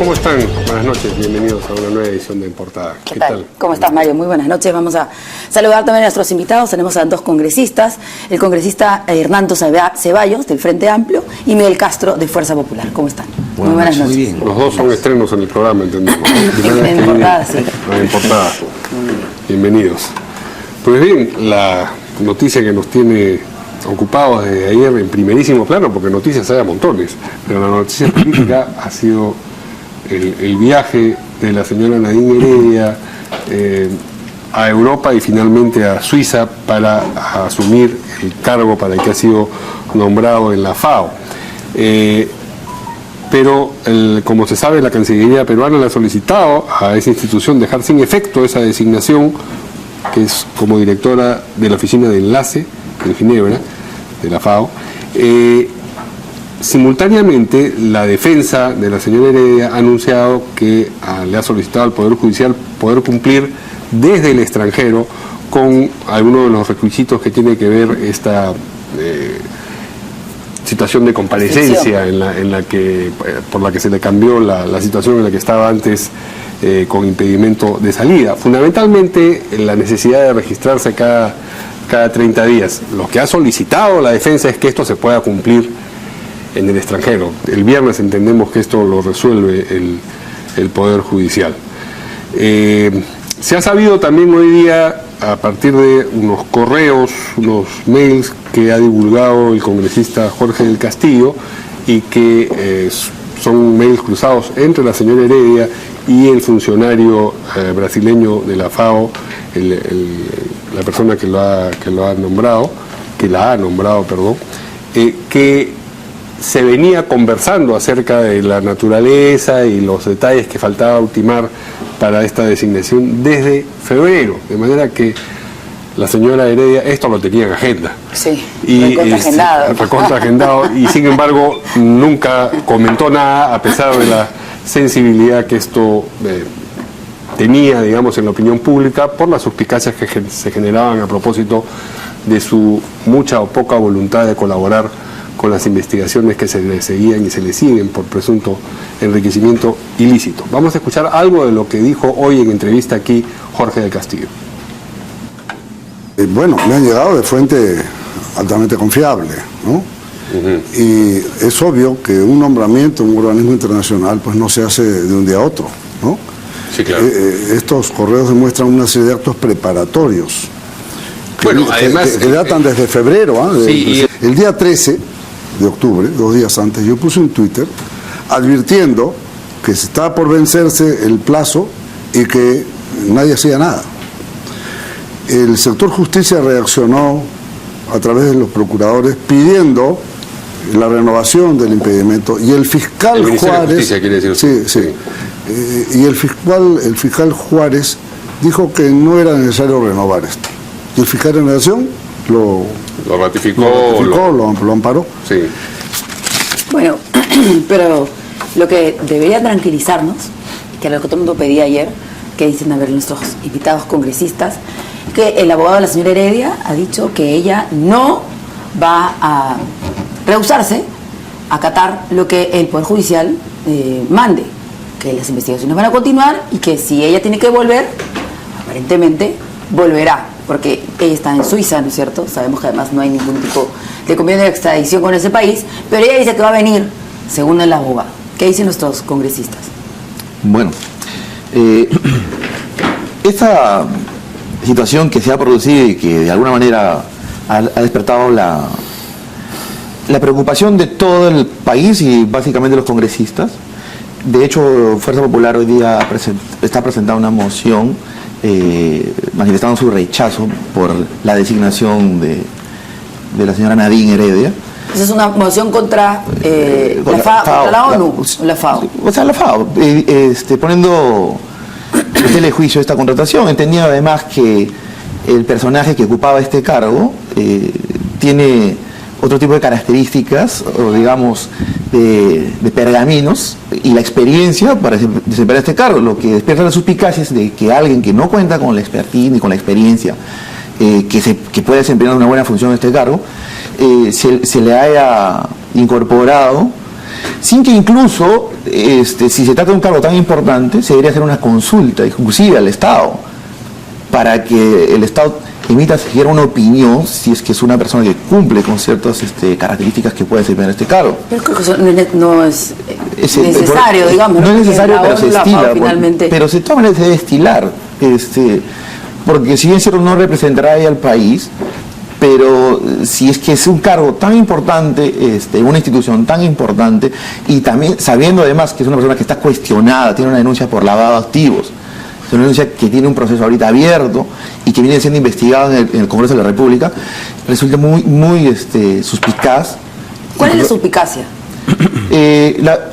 ¿Cómo están? Buenas noches, bienvenidos a una nueva edición de En Portada. ¿Qué tal? ¿Cómo estás, Mario? Muy buenas noches. Vamos a saludar también a nuestros invitados. Tenemos a dos congresistas, el congresista Hernando Ceballos, del Frente Amplio, y Miguel Castro, de Fuerza Popular. ¿Cómo están? Muy buenas noches. Muy bien. Los dos son estrenos en el programa, entendemos. En Portada, sí. En Portada. Bienvenidos. Pues bien, la noticia que nos tiene ocupados desde ayer en primerísimo plano, porque noticias hay a montones, pero la noticia política ha sido el viaje de la señora Nadine Heredia a Europa y finalmente a Suiza para asumir el cargo para el que ha sido nombrado en la FAO. Pero, como se sabe, la Cancillería peruana le ha solicitado a esa institución dejar sin efecto esa designación, que es como directora de la oficina de enlace en Ginebra, de la FAO. Simultáneamente, la defensa de la señora Heredia ha anunciado que le ha solicitado al Poder Judicial poder cumplir desde el extranjero con algunos de los requisitos que tiene que ver esta situación de comparecencia por la que se le cambió la situación en la que estaba antes con impedimento de salida. Fundamentalmente, la necesidad de registrarse cada 30 días. Lo que ha solicitado la defensa es que esto se pueda cumplir en el extranjero. El viernes entendemos que esto lo resuelve el Poder Judicial. Se ha sabido también hoy día, a partir de unos correos, unos mails que ha divulgado el congresista Jorge del Castillo, y que son mails cruzados entre la señora Heredia y el funcionario brasileño de la FAO, la persona que la ha nombrado, que se venía conversando acerca de la naturaleza y los detalles que faltaba ultimar para esta designación desde febrero, de manera que la señora Heredia esto lo tenía en agenda. Sí, recontra agendado, y sin embargo nunca comentó nada, a pesar de la sensibilidad que esto tenía, digamos, en la opinión pública, por las suspicacias que se generaban a propósito de su mucha o poca voluntad de colaborar con las investigaciones que se le seguían y se le siguen por presunto enriquecimiento ilícito. Vamos a escuchar algo de lo que dijo hoy en entrevista aquí Jorge del Castillo. Bueno, me han llegado de fuente altamente confiable, ¿no? Y es obvio que un nombramiento en un organismo internacional pues no se hace de un día a otro, ¿no? Sí, claro. Estos correos demuestran una serie de actos preparatorios que datan desde febrero. Sí, el día 13 de octubre, 2 días antes, yo puse un Twitter advirtiendo que se estaba por vencerse el plazo y que nadie hacía nada. El sector justicia reaccionó a través de los procuradores pidiendo la renovación del impedimento, y el fiscal Juárez, Justicia, quiere decir. Y el fiscal Juárez dijo que no era necesario renovar esto. Y el fiscal de Nación lo ratificó, lo amparó. Sí. Bueno, pero lo que debería tranquilizarnos, que era lo que todo el mundo pedía ayer, que dicen a ver nuestros invitados congresistas, que el abogado de la señora Heredia ha dicho que ella no va a rehusarse a acatar lo que el Poder Judicial mande, que las investigaciones van a continuar y que si ella tiene que volver, aparentemente volverá, porque ella está en Suiza, ¿no es cierto? Sabemos que además no hay ningún tipo de convenio de extradición con ese país, pero ella dice que va a venir, según el abogado. ¿Qué dicen nuestros congresistas? Bueno, esta situación que se ha producido y que de alguna manera ha despertado la preocupación de todo el país y básicamente los congresistas. De hecho, Fuerza Popular hoy día está presentando una moción manifestando su rechazo por la designación de la señora Nadine Heredia. Esa es una moción contra la ONU, la FAO. O sea, la FAO, poniendo en tela de juicio esta contratación, entendiendo además que el personaje que ocupaba este cargo tiene otro tipo de características, o digamos, de pergaminos, y la experiencia para desempeñar este cargo, lo que despierta las suspicacias de que alguien que no cuenta con la expertise ni con la experiencia que puede desempeñar una buena función en este cargo, se le haya incorporado sin que incluso, si se trata de un cargo tan importante, se debería hacer una consulta inclusive al Estado, para que el Estado emita siquiera una opinión si es que es una persona que cumple con ciertas características que puede desempeñar este cargo. Pero creo que eso no es necesario, digamos. No es necesario, pero se estila. Finalmente. Pero de todas maneras se debe estilar. Porque si bien cierto no representará ahí al país, pero si es que es un cargo tan importante, una institución tan importante, y también sabiendo además que es una persona que está cuestionada, tiene una denuncia por lavado de activos, es una denuncia que tiene un proceso ahorita abierto y que viene siendo investigado en el Congreso de la República, resulta muy suspicaz. ¿Cuál es la suspicacia?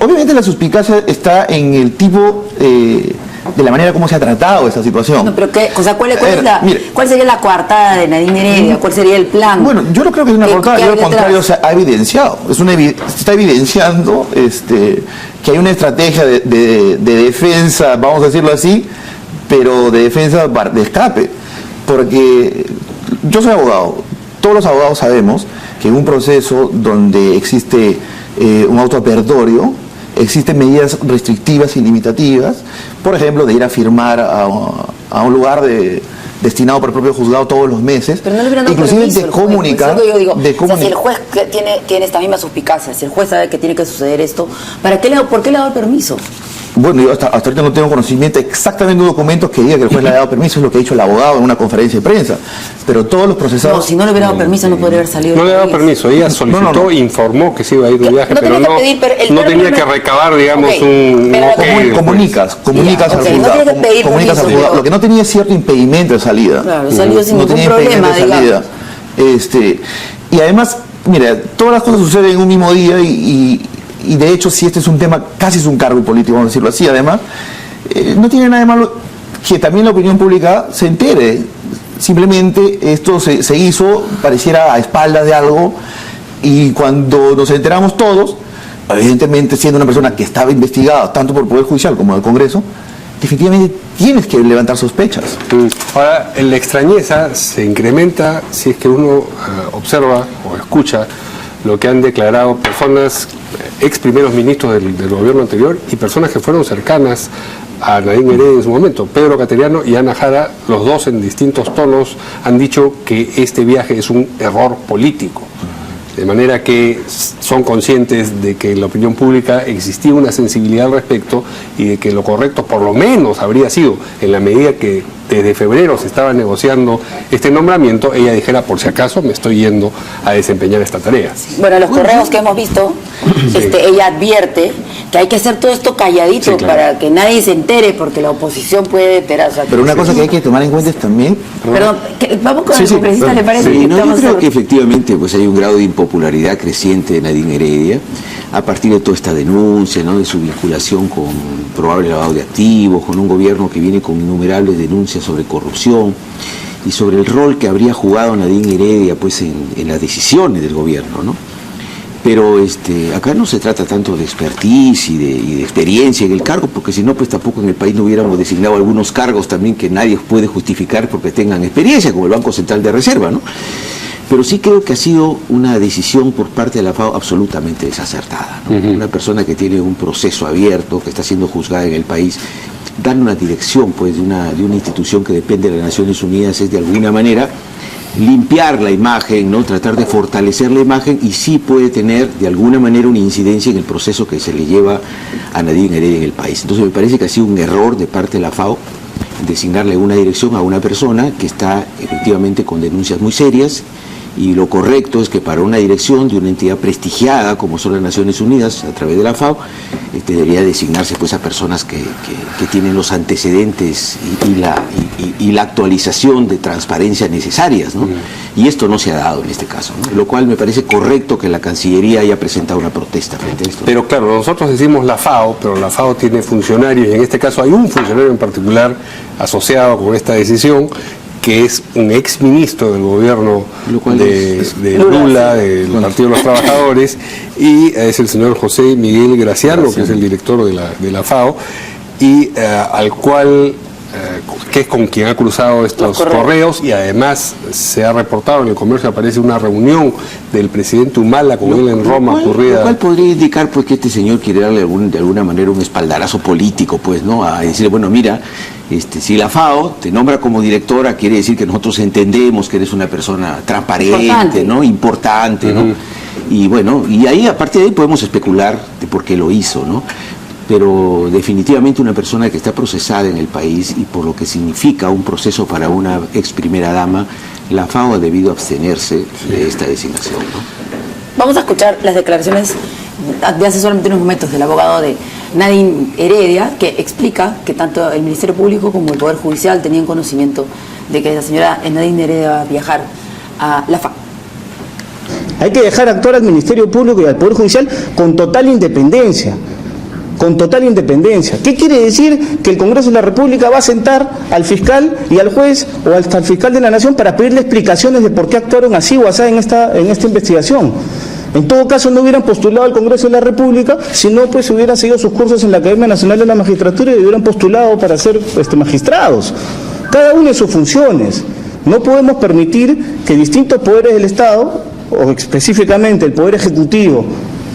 Obviamente la suspicacia está en el tipo de la manera como se ha tratado esa situación. No, pero ¿cuál sería la coartada de Nadine Heredia? ¿Cuál sería el plan? Bueno, yo no creo que es una coartada, yo al contrario se ha evidenciado. Se está evidenciando que hay una estrategia de defensa, vamos a decirlo así, pero de defensa de escape. Porque yo soy abogado, todos los abogados sabemos que en un proceso donde existe un auto apertorio, existen medidas restrictivas y limitativas, por ejemplo, de ir a firmar a un lugar destinado por el propio juzgado todos los meses, pero no inclusive permiso, de comunicar. Si el juez tiene esta misma suspicacia, si el juez sabe que tiene que suceder esto, ¿por qué le ha dado el permiso? Bueno, yo hasta ahorita no tengo conocimiento exactamente de documentos que diga que el juez le ha dado permiso, es lo que ha dicho el abogado en una conferencia de prensa. Pero todos los procesados... No, si no le hubiera dado permiso no podría haber salido. No le ha dado permiso, ella solicitó, informó que se iba a ir de viaje, pero no tenía que recabar, digamos, Comunicas al juzgado. Lo que no tenía es cierto impedimento de salida. Claro, salió sin ningún problema, digamos. Y además, mira, todas las cosas suceden en un mismo día y de hecho, si este es un tema, casi es un cargo político, vamos a decirlo así, además, no tiene nada de malo que también la opinión pública se entere. Simplemente esto se hizo, pareciera a espaldas de algo, y cuando nos enteramos todos, evidentemente siendo una persona que estaba investigada tanto por el Poder Judicial como el Congreso, definitivamente tienes que levantar sospechas. Ahora, la extrañeza se incrementa si es que uno observa o escucha lo que han declarado personas, ex primeros ministros del gobierno anterior y personas que fueron cercanas a Nadine Heredia en su momento. Pedro Cateriano y Ana Jara, los dos en distintos tonos, han dicho que este viaje es un error político. De manera que son conscientes de que en la opinión pública existía una sensibilidad al respecto y de que lo correcto por lo menos habría sido, en la medida que desde febrero se estaba negociando este nombramiento, ella dijera, por si acaso me estoy yendo a desempeñar esta tarea. Bueno, los correos que hemos visto, ella advierte que hay que hacer todo esto calladito, claro, para que nadie se entere, porque la oposición puede enterar. O sea, pero una cosa que hay que tomar en cuenta es también... Perdón, vamos con el congresista, ¿le parece? Sí, no, yo creo que efectivamente pues hay un grado de impopularidad creciente de Nadine Heredia a partir de toda esta denuncia, ¿no?, de su vinculación con probable lavado de activos, con un gobierno que viene con innumerables denuncias sobre corrupción y sobre el rol que habría jugado Nadine Heredia pues en las decisiones del gobierno, ¿no? Pero acá no se trata tanto de expertise y de experiencia en el cargo, porque si no, pues tampoco en el país no hubiéramos designado algunos cargos también que nadie puede justificar porque tengan experiencia, como el Banco Central de Reserva, ¿no? Pero sí creo que ha sido una decisión por parte de la FAO absolutamente desacertada, ¿no? Una persona que tiene un proceso abierto, que está siendo juzgada en el país, dar una dirección pues de una institución que depende de las Naciones Unidas es de alguna manera limpiar la imagen, ¿no?, tratar de fortalecer la imagen, y sí puede tener de alguna manera una incidencia en el proceso que se le lleva a Nadine Heredia en el país. Entonces me parece que ha sido un error de parte de la FAO designarle una dirección a una persona que está efectivamente con denuncias muy serias, y lo correcto es que para una dirección de una entidad prestigiada como son las Naciones Unidas a través de la FAO, debería designarse pues a personas que tienen los antecedentes y la actualización de transparencia necesarias, ¿no? Y esto no se ha dado en este caso, ¿no? Lo cual me parece correcto que la Cancillería haya presentado una protesta frente a esto. Pero claro, nosotros decimos la FAO, pero la FAO tiene funcionarios, y en este caso hay un funcionario en particular asociado con esta decisión, que es un ex ministro del gobierno de Lula, del Partido de los Trabajadores, y es el señor José Miguel Graciano, que es el director de la FAO, y al cual que es con quien ha cruzado estos correos, y además se ha reportado en el comercio, aparece una reunión del presidente Humala con él en Roma ocurrida. Lo cual podría indicar pues que este señor quiere darle de alguna manera un espaldarazo político, pues, ¿no? A decirle, bueno, mira, si la FAO te nombra como directora, quiere decir que nosotros entendemos que eres una persona transparente, ¿no? Importante, ¿no? Y bueno, y ahí, a partir de ahí podemos especular de por qué lo hizo, ¿no? Pero definitivamente una persona que está procesada en el país, y por lo que significa un proceso para una ex primera dama, la FAO ha debido abstenerse de esta designación, ¿no? Vamos a escuchar las declaraciones de hace solamente unos momentos del abogado de Nadine Heredia, que explica que tanto el Ministerio Público como el Poder Judicial tenían conocimiento de que la señora Nadine Heredia va a viajar a la FAO. Hay que dejar actuar al Ministerio Público y al Poder Judicial con total independencia. Con total independencia. ¿Qué quiere decir? Que el Congreso de la República va a sentar al fiscal y al juez o hasta al fiscal de la Nación para pedirle explicaciones de por qué actuaron así o así en esta investigación. En todo caso, no hubieran postulado al Congreso de la República, sino pues hubieran seguido sus cursos en la Academia Nacional de la Magistratura y hubieran postulado para ser magistrados. Cada uno en sus funciones. No podemos permitir que distintos poderes del Estado, o específicamente el Poder Ejecutivo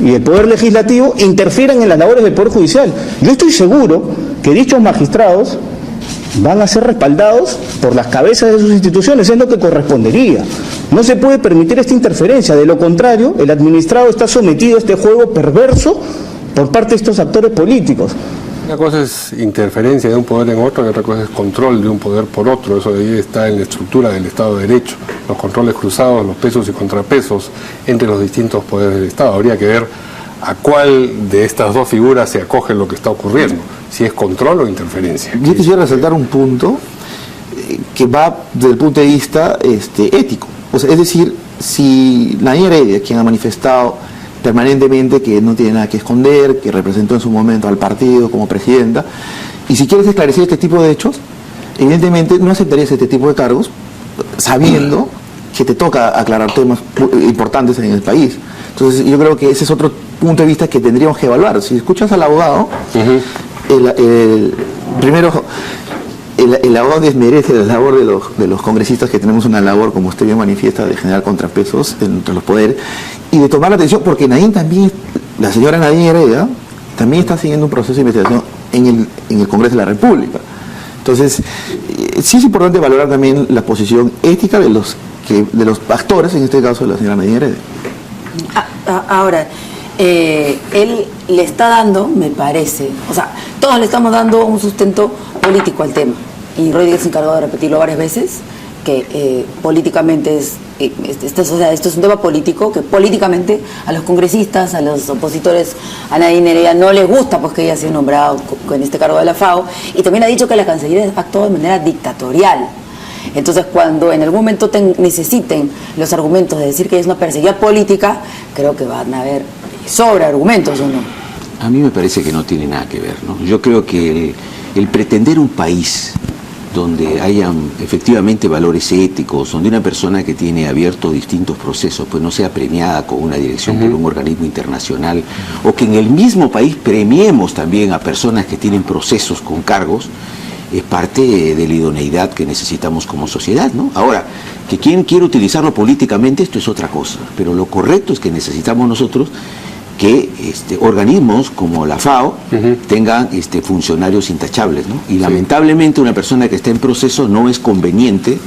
y el Poder Legislativo, interfieran en las labores del Poder Judicial. Yo estoy seguro que dichos magistrados van a ser respaldados por las cabezas de sus instituciones, es lo que correspondería. No se puede permitir esta interferencia, de lo contrario, el administrado está sometido a este juego perverso por parte de estos actores políticos. Una cosa es interferencia de un poder en otro y otra cosa es control de un poder por otro. Eso de ahí está en la estructura del Estado de Derecho. Los controles cruzados, los pesos y contrapesos entre los distintos poderes del Estado. Habría que ver a cuál de estas dos figuras se acoge lo que está ocurriendo, si es control o interferencia. Yo quisiera resaltar un punto que va desde el punto de vista ético. O sea, es decir, si Nadine Heredia, quien ha manifestado permanentemente que no tiene nada que esconder, que representó en su momento al partido como presidenta, y si quieres esclarecer este tipo de hechos, evidentemente no aceptarías este tipo de cargos sabiendo que te toca aclarar temas importantes en el país. Entonces yo creo que ese es otro punto de vista que tendríamos que evaluar. Si escuchas al abogado, primero el abogado desmerece la labor de los congresistas, que tenemos una labor, como usted bien manifiesta, de generar contrapesos entre los poderes y de tomar la atención, porque Nadine también, la señora Nadine Heredia, también está siguiendo un proceso de investigación en el Congreso de la República. Entonces, sí es importante valorar también la posición ética de los actores, en este caso de la señora Nadine Heredia. Ahora, él le está dando, me parece, o sea, todos le estamos dando un sustento político al tema, y Rodríguez se encargó de repetirlo varias veces, que políticamente esto es un tema político, que políticamente a los congresistas, a los opositores, a Nadine Heredia no les gusta pues que ella sea nombrada con este cargo de la FAO, y también ha dicho que la Cancillería actuó de manera dictatorial. Entonces, cuando en algún momento necesiten los argumentos de decir que es una perseguida política, creo que van a haber sobre argumentos, ¿o no? A mí me parece que no tiene nada que ver, ¿no? Yo creo que el pretender un país donde hayan efectivamente valores éticos, donde una persona que tiene abierto distintos procesos pues no sea premiada con una dirección por un organismo internacional, o que en el mismo país premiemos también a personas que tienen procesos con cargos, es parte de la idoneidad que necesitamos como sociedad, ¿no? Ahora, que quien quiere utilizarlo políticamente, esto es otra cosa, pero lo correcto es que necesitamos nosotros que organismos como la FAO tengan funcionarios intachables, ¿no? Y lamentablemente una persona que está en proceso no es conveniente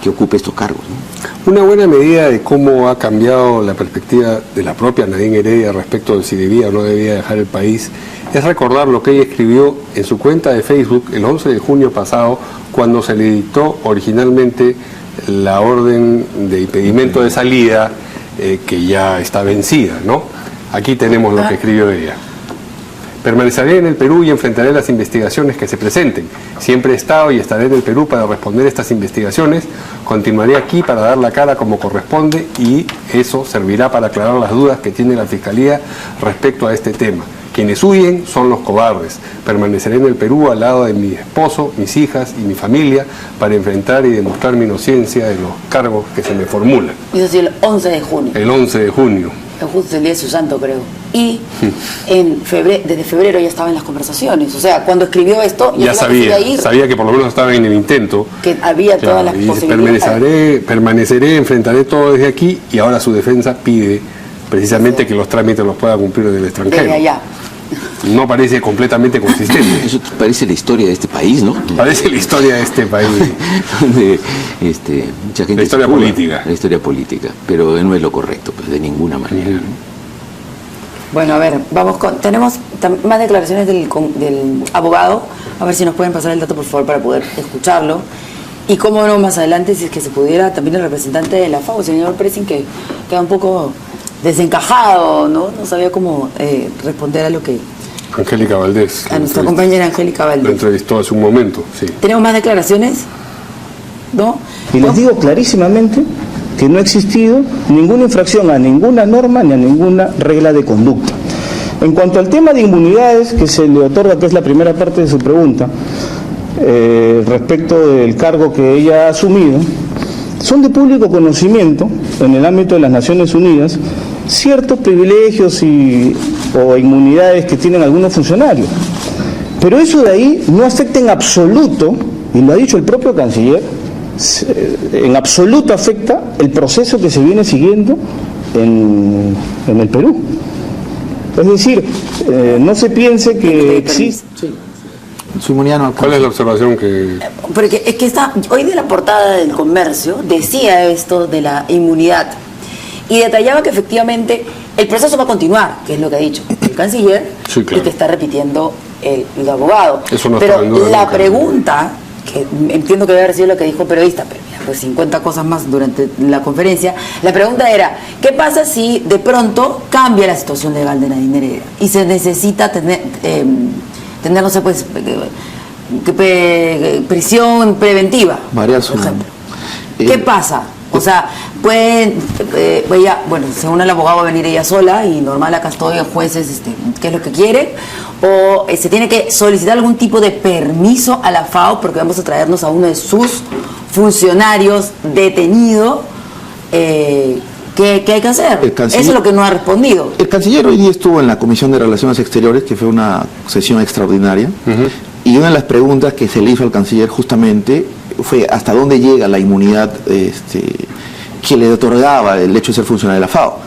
que ocupe estos cargos, ¿no? Una buena medida de cómo ha cambiado la perspectiva de la propia Nadine Heredia respecto de si debía o no debía dejar el país es recordar lo que ella escribió en su cuenta de Facebook el 11 de junio pasado, cuando se le dictó originalmente la orden de impedimento de salida, que ya está vencida, ¿no? Aquí tenemos lo que escribió ella. Permaneceré en el Perú y enfrentaré las investigaciones que se presenten. Siempre he estado y estaré en el Perú para responder estas investigaciones. Continuaré aquí para dar la cara como corresponde, y eso servirá para aclarar las dudas que tiene la Fiscalía respecto a este tema. Quienes huyen son los cobardes. Permaneceré en el Perú al lado de mi esposo, mis hijas y mi familia para enfrentar y demostrar mi inocencia de los cargos que se me formulan. Es decir, el 11 de junio. El 11 de junio. justo el día de su santo, creo. Y desde febrero ya estaba en las conversaciones. O sea, cuando escribió esto, ya sabía que por lo menos estaba en el intento. Que había todas las posibilidades. Permaneceré, enfrentaré todo desde aquí, y ahora su defensa pide precisamente que los trámites los pueda cumplir desde el extranjero. Desde allá. No parece completamente consistente. Eso parece la historia de este país, ¿no? Parece la historia de este país. Donde mucha gente la historia política. La historia política, pero no es lo correcto, pues, de ninguna manera. Bueno, a ver, tenemos más declaraciones del abogado. A ver si nos pueden pasar el dato, por favor, para poder escucharlo. Y cómo no, más adelante, si es que se pudiera, también el representante de la FAO, el señor Pressing, que queda un poco desencajado, ¿no? No sabía cómo responder a lo que... Angélica Valdés. A nuestra compañera Angélica Valdés. La entrevistó hace un momento, sí. ¿Tenemos más declaraciones? ¿No? Y les digo clarísimamente que no ha existido ninguna infracción a ninguna norma ni a ninguna regla de conducta. En cuanto al tema de inmunidades que se le otorga, que es la primera parte de su pregunta, respecto del cargo que ella ha asumido, son de público conocimiento en el ámbito de las Naciones Unidas ciertos privilegios o inmunidades que tienen algunos funcionarios. Pero eso de ahí no afecta en absoluto, y lo ha dicho el propio canciller, en absoluto afecta el proceso que se viene siguiendo en el Perú. Es decir, no se piense que existe... Su inmunidad no alcanza. ¿Cuál es la observación que...? Porque es que hoy de la portada del Comercio decía esto de la inmunidad y detallaba que efectivamente el proceso va a continuar, que es lo que ha dicho el canciller, sí, claro, y que está repitiendo el abogado. Eso no pero está en duda la nunca. Pregunta, que entiendo que debe haber sido lo que dijo el periodista, pero pues 50 cosas más durante la conferencia, la pregunta era, ¿qué pasa si de pronto cambia la situación legal de Nadine Heredia y se necesita tener no sé, pues, prisión preventiva, por ejemplo? ¿Qué pasa? O sea, pueden, según el abogado va a venir ella sola y normal acá estoy, el jueces, ¿qué es lo que quiere? O se tiene que solicitar algún tipo de permiso a la FAO porque vamos a traernos a uno de sus funcionarios detenido. ¿Qué hay que hacer? Eso es lo que no ha respondido. El canciller hoy día estuvo en la Comisión de Relaciones Exteriores, que fue una sesión extraordinaria, y una de las preguntas que se le hizo al canciller justamente fue hasta dónde llega la inmunidad que le otorgaba el hecho de ser funcionario de la FAO.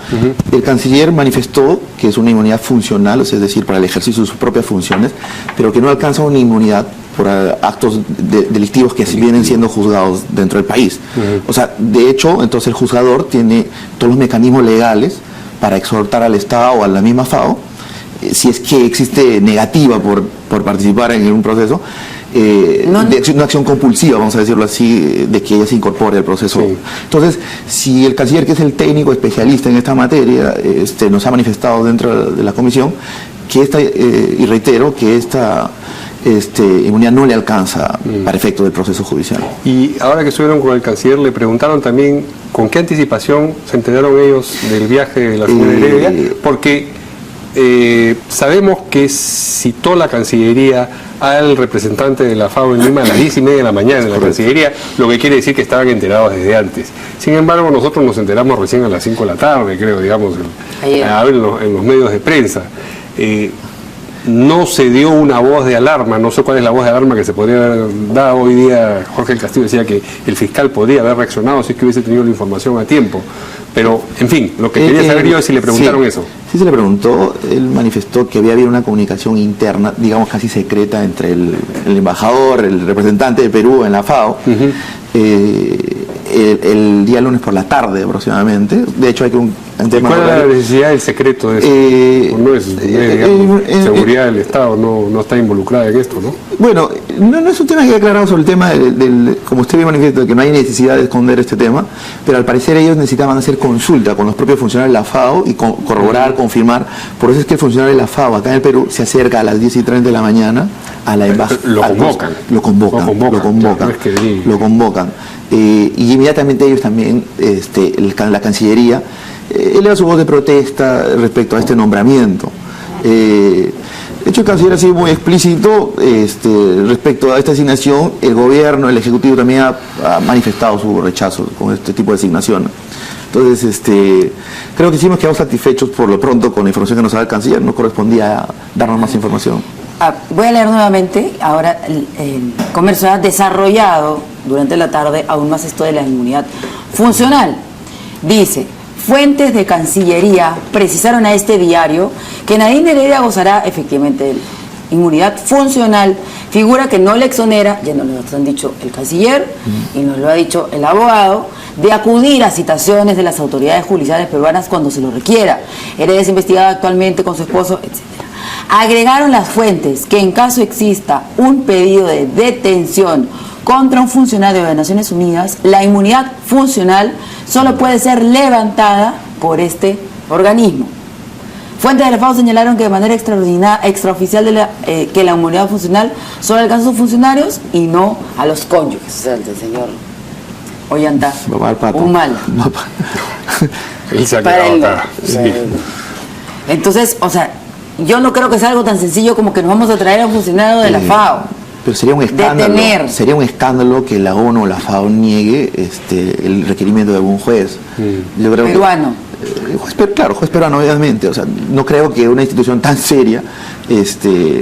El canciller manifestó que es una inmunidad funcional, es decir, para el ejercicio de sus propias funciones, pero que no alcanza una inmunidad por actos delictivos que vienen siendo juzgados dentro del país. O sea, de hecho, entonces el juzgador tiene todos los mecanismos legales para exhortar al Estado o a la misma FAO, si es que existe negativa por participar en un proceso, una acción compulsiva, vamos a decirlo así, de que ella se incorpore al proceso. Sí. Entonces, si el canciller, que es el técnico especialista en esta materia, nos ha manifestado dentro de la comisión que y reitero que esta inmunidad no le alcanza para efecto del proceso judicial. Y ahora que estuvieron con el canciller, le preguntaron también con qué anticipación se enteraron ellos del viaje de la señora Heredia, porque sabemos que citó la Cancillería al representante de la FAO en Lima a las 10:30 de la mañana en la Cancillería, lo que quiere decir que estaban enterados desde antes. Sin embargo, nosotros nos enteramos recién a las 5 de la tarde, creo, digamos, en los medios de prensa. No se dio una voz de alarma, no sé cuál es la voz de alarma que se podría haber dado hoy día. Jorge del Castillo decía que el fiscal podría haber reaccionado si es que hubiese tenido la información a tiempo. Pero, en fin, lo que quería saber yo es si le preguntaron eso. Sí se le preguntó, él manifestó que había habido una comunicación interna, digamos casi secreta, entre el embajador, el representante de Perú en la FAO, el día lunes por la tarde aproximadamente. De hecho hay que un tema... ¿Cuál es la necesidad del secreto de eso? No es, seguridad del Estado no está involucrada en esto, ¿no? Bueno, no es un tema que he aclarado sobre el tema como usted bien manifiesta, que no hay necesidad de esconder este tema, pero al parecer ellos necesitaban hacer consulta con los propios funcionarios de la FAO y corroborar, confirmar. Por eso es que el funcionario de la FAO acá en el Perú se acerca a las 10:30 de la mañana a la embajada. Lo convocan. Y inmediatamente ellos también, la Cancillería, eleva su voz de protesta respecto a este nombramiento. De hecho, el canciller ha sido muy explícito respecto a esta asignación. El gobierno, el Ejecutivo también ha manifestado su rechazo con este tipo de asignación. Entonces, creo que sí hemos quedado satisfechos por lo pronto con la información que nos da el canciller. No correspondía darnos más información. Voy a leer nuevamente. Ahora, el Comercio ha desarrollado durante la tarde aún más esto de la inmunidad funcional. Dice: fuentes de Cancillería precisaron a este diario que Nadine Heredia gozará efectivamente de inmunidad funcional, figura que no le exonera, ya nos lo han dicho el canciller y nos lo ha dicho el abogado, de acudir a citaciones de las autoridades judiciales peruanas cuando se lo requiera. Heredia es investigada actualmente con su esposo, etc. Agregaron las fuentes que en caso exista un pedido de detención contra un funcionario de Naciones Unidas, la inmunidad funcional solo puede ser levantada por este organismo. Fuentes de la FAO señalaron que de manera extraoficial que la inmunidad funcional solo alcanza a sus funcionarios y no a los cónyuges. O sea, el señor Ollanta, un mal. Él se ha Para quedado él, acá. o sea, Sí. Entonces, o sea, yo no creo que sea algo tan sencillo como que nos vamos a traer a un funcionario de la FAO. Pero sería un escándalo. Detener. Sería un escándalo que la ONU o la FAO niegue el requerimiento de algún juez. Yo creo Peruano. Juez peruano, obviamente. O sea, no creo que una institución tan seria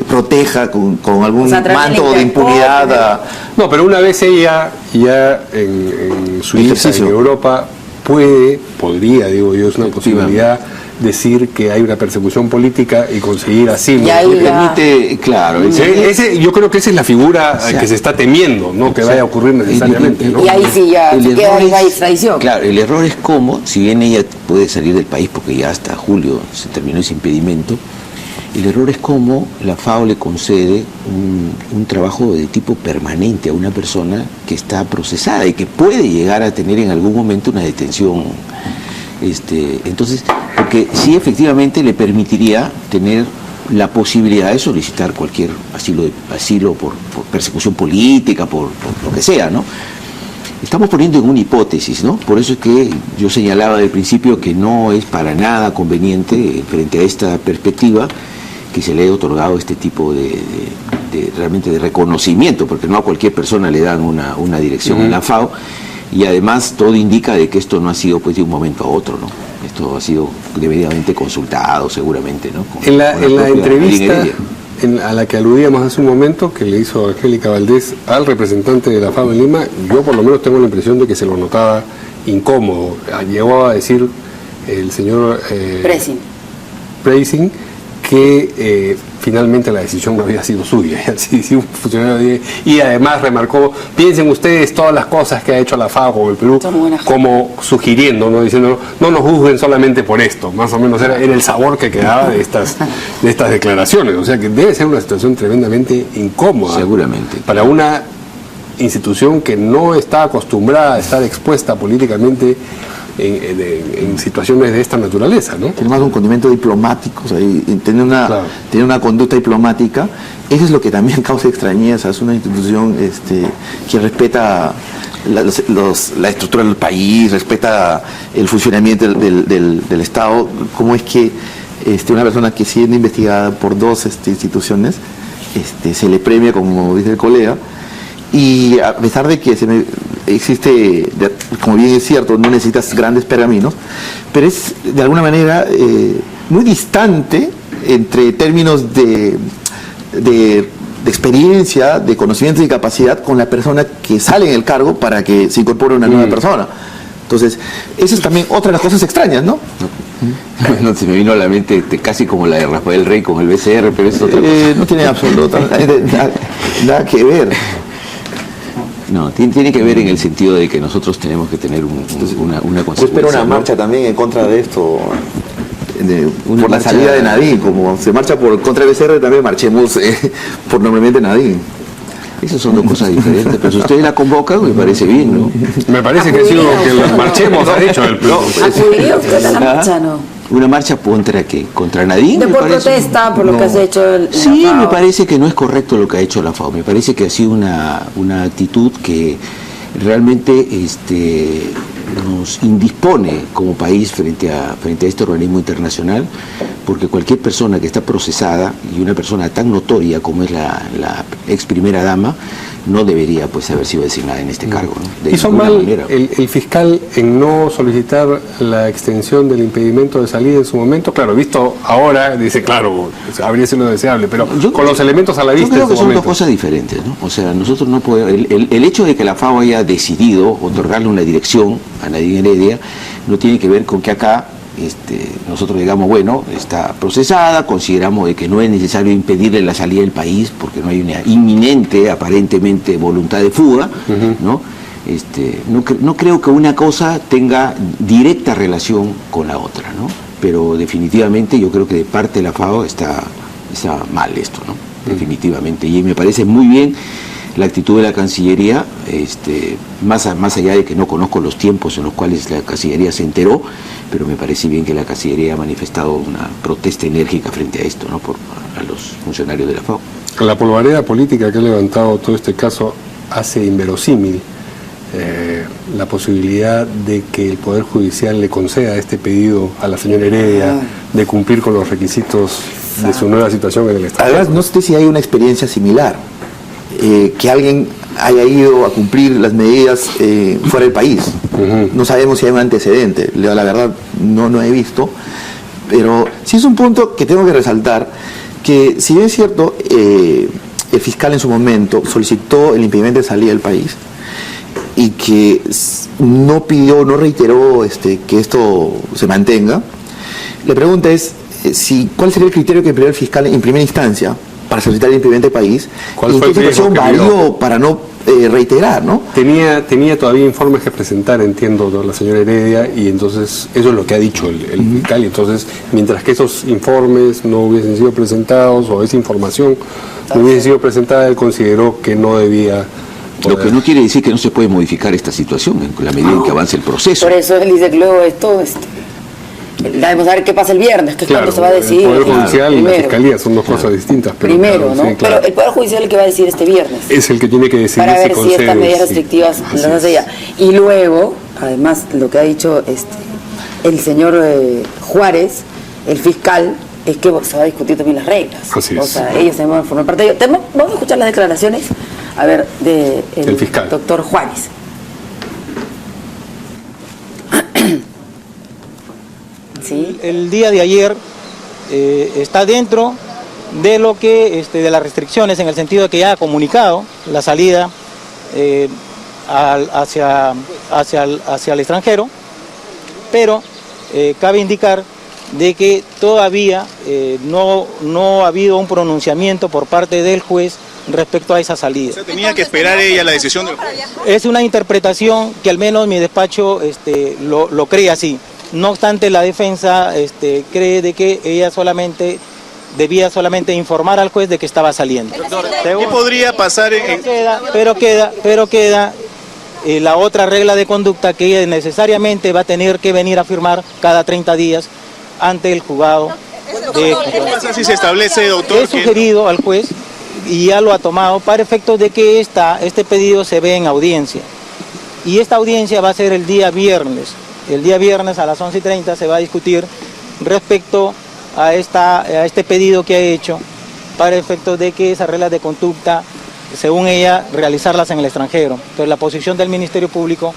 proteja con algún O sea, a través manto del de Interpol, impunidad No, pero una vez ella ya en Suiza, Ejercicio. en Europa, podría, digo yo, es una posibilidad, decir que hay una persecución política y conseguir asilo. Y ahí Le ya- permite, claro, Yo creo que esa es la figura sea, que se está temiendo, no que vaya a ocurrir necesariamente, ¿no? Y ahí sí ya el se queda error ahí la es- extradición. Claro, el error es cómo, si bien ella puede salir del país porque ya hasta julio se terminó ese impedimento, el error es cómo la FAO le concede un trabajo de tipo permanente a una persona que está procesada y que puede llegar a tener en algún momento una detención. Entonces, porque sí efectivamente le permitiría tener la posibilidad de solicitar cualquier asilo por persecución política, por lo que sea, ¿no? Estamos poniendo en una hipótesis, ¿no? Por eso es que yo señalaba del principio que no es para nada conveniente, frente a esta perspectiva, que se le haya otorgado este tipo realmente de reconocimiento, porque no a cualquier persona le dan una dirección en la FAO, y además todo indica de que esto no ha sido pues de un momento a otro, ¿no? Esto ha sido debidamente consultado seguramente, ¿no? En la propia entrevista Nadine Heredia. a la que aludíamos hace un momento, que le hizo Angélica Valdés al representante de la FAO en Lima, yo por lo menos tengo la impresión de que se lo notaba incómodo. Llegó a decir el señor Preissing que finalmente la decisión no había sido suya, sí, un funcionario y además remarcó: piensen ustedes todas las cosas que ha hecho la FAO con el Perú, como sugiriendo, no diciendo no nos juzguen solamente por esto, más o menos era el sabor que quedaba de estas declaraciones. O sea que debe ser una situación tremendamente incómoda, Seguramente. para una institución que no está acostumbrada a estar expuesta políticamente en situaciones de esta naturaleza, ¿no? tiene más un condimento diplomático, o sea, y tener una conducta diplomática. Eso es lo que también causa extrañeza. Es una institución que respeta la estructura del país, respeta el funcionamiento del Estado. ¿Cómo es que una persona que siendo investigada por dos instituciones se le premia, como dice el colega? Y a pesar de que existe, como bien es cierto, no necesitas grandes pergaminos, pero es de alguna manera muy distante entre términos de experiencia, de conocimiento y capacidad con la persona que sale en el cargo para que se incorpore una nueva persona. Entonces, eso es también otra de las cosas extrañas, ¿no? No, se me vino a la mente casi como la de Rafael Rey con el BCR, pero es otra cosa. No tiene absolutamente nada que ver. No, tiene que ver en el sentido de que nosotros tenemos que tener una Yo consecuencia. espero una ¿no? marcha también en contra de esto, Una por la marcha- salida de Nadine. Como se marcha contra el BCR, también marchemos por nombramiento de Nadine. Esas son dos cosas diferentes, pero si ustedes la convocan, me parece bien, ¿no? Me parece que ha sido que los marchemos, ha dicho el Perú. ¿Acudiría usted a la marcha, no? ¿Una marcha contra qué? ¿Contra Nadine? De por protesta por lo que has hecho Sí, la FAO. me parece que no es correcto lo que ha hecho la FAO. Me parece que ha sido una actitud que realmente indispone como país frente a este organismo internacional, porque cualquier persona que está procesada, y una persona tan notoria como es la ex primera dama, no debería pues haber sido designada en este cargo, ¿no? De ¿Hizo ninguna mal manera. el fiscal en no solicitar la extensión del impedimento de salida en su momento? Claro, visto ahora, dice, claro, habría sido deseable, pero con los elementos a la vista Yo creo en que su son momento. dos cosas diferentes, ¿no? O sea, nosotros no podemos... El hecho de que la FAO haya decidido otorgarle una dirección a Nadine Heredia no tiene que ver con que acá nosotros digamos, bueno, está procesada, consideramos de que no es necesario impedirle la salida del país porque no hay una inminente, aparentemente, voluntad de fuga, ¿no? No creo que una cosa tenga directa relación con la otra, ¿no? Pero definitivamente yo creo que de parte de la FAO está mal esto, ¿no? Definitivamente. Y me parece muy bien la actitud de la Cancillería, más allá de que no conozco los tiempos en los cuales la Cancillería se enteró, pero me parece bien que la Cancillería ha manifestado una protesta enérgica frente a esto, ¿no? A los funcionarios de la FAO. La polvareda política que ha levantado todo este caso hace inverosímil la posibilidad de que el Poder Judicial le conceda este pedido a la señora Heredia de cumplir con los requisitos de su nueva situación en el Estado. Además, no sé si hay una experiencia similar, que alguien haya ido a cumplir las medidas fuera del país. No sabemos si hay un antecedente, la verdad no he visto, pero sí es un punto que tengo que resaltar, que si bien es cierto, el fiscal en su momento solicitó el impedimento de salida del país y que no reiteró que esto se mantenga, la pregunta es ¿cuál sería el criterio que empleó el fiscal en primera instancia para solicitar el impedimento de país? ¿Cuál ¿Y en fue qué el riesgo situación que varió vio? para no reiterar, ¿no? Tenía todavía informes que presentar, entiendo, la señora Heredia, y entonces eso es lo que ha dicho el fiscal, y entonces mientras que esos informes no hubiesen sido presentados o esa información no hubiese sido presentada, él consideró que no debía Lo que no quiere decir que no se puede modificar esta situación en la medida en que avance el proceso. Por eso él dice que luego esto, debemos saber qué pasa el viernes, que es Claro, cuando se va a decidir. el Poder Judicial y la Primero. Fiscalía son dos cosas distintas. Pero Primero, claro, ¿no? sí, claro. Pero el Poder Judicial es el que va a decidir este viernes. Es el que tiene que decidir Para ver si concede, estas medidas sí. restrictivas Así las hace es. ya. Y luego, además, lo que ha dicho el señor Juárez, el fiscal, es que se va a discutir también las reglas. Así o es. sea, ellos se van a formar parte de ello. Vamos a escuchar las declaraciones, a ver, El fiscal. doctor Juárez. ¿Sí? El día de ayer está dentro de lo que de las restricciones, en el sentido de que ya ha comunicado la salida hacia el extranjero, pero cabe indicar de que todavía no ha habido un pronunciamiento por parte del juez respecto a esa salida. O sea, tenía que esperar ella la decisión del juez. Es una interpretación que al menos mi despacho lo cree así. No obstante, la defensa cree de que ella debía solamente informar al juez de que estaba saliendo. ¿Qué podría pasar Pero queda la otra regla de conducta, que ella necesariamente va a tener que venir a firmar cada 30 días ante el juzgado. ¿Qué pasa si se establece, doctor? He sugerido al juez, y ya lo ha tomado, para efectos de que este pedido se ve en audiencia. Y esta audiencia va a ser el día viernes. El día viernes a las 11:30 se va a discutir respecto a este pedido que ha hecho, para efectos de que esas reglas de conducta, según ella, realizarlas en el extranjero. Entonces la posición del Ministerio Público